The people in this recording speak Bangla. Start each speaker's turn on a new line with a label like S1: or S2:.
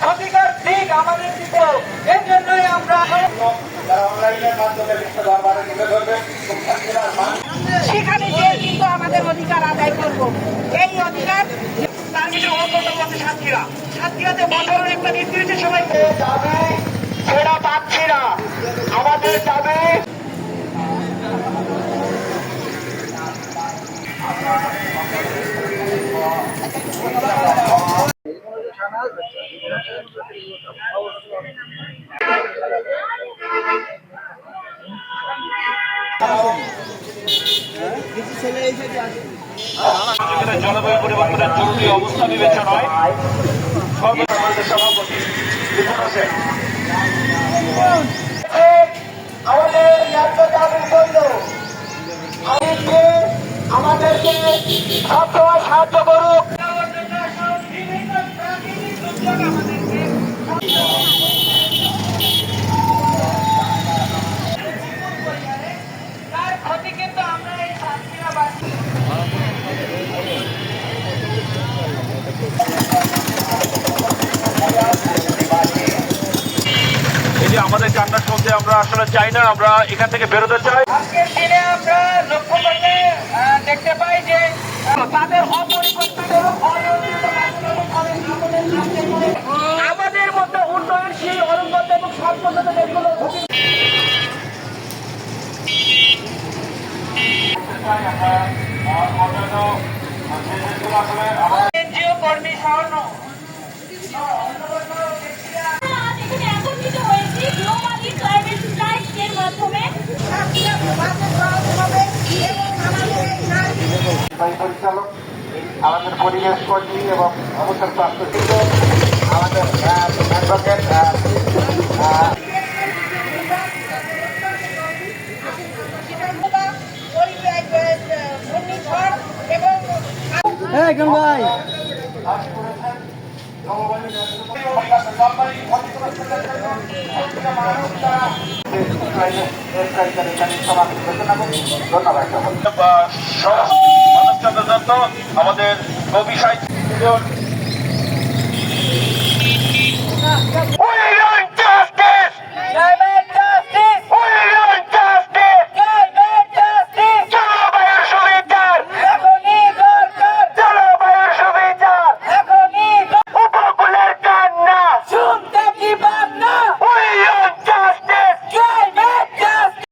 S1: ক্ষতিকর দিক আমাদের দিকে। এই জন্যই আমরা সেখানে গিয়ে কিন্তু আমাদের অধিকার আদায় করব। এই অধিকার তার কিছু অন্যতম আছে সাতক্ষীরা। সাতক্ষীরাতে বছরের একটা নির্দিষ্ট সময় দাবি সেটা পাচ্ছি না। আমাদের দাবি
S2: জলবায়ু পরিবর্তনের জরুরি অবস্থা বিবেচনায় সর্বদলীয় সভাপতি
S1: আমাদের ন্যায্য দাবি করল আমাদেরকে সবসময় সাহায্য করুক। ক্ষতি কিন্তু আমরা এই সাতক্ষীরাবাসী
S2: এই যে আমাদের কান্না শুনতে আমরা আসলে চাই না, আমরা এখান থেকে বেরোতে চাই।
S1: আজকের দিনে আমরা লক্ষ্য করলে দেখতে পাই যে তাদের অপরিকল্পিত আমাদের মধ্যে উন্নয়নশীল অনুন্নত এবং সম্পন্ন দেশগুলো এনজিও কর্মী সহ
S3: পরিচালক, আমাদের পরিবেশ কর্মী এবং অবসর প্রাপ্ত শিক্ষক, আমাদের অ্যাডভোকেট
S2: ধন্যবাদ। আমাদের কবি সাহিত্য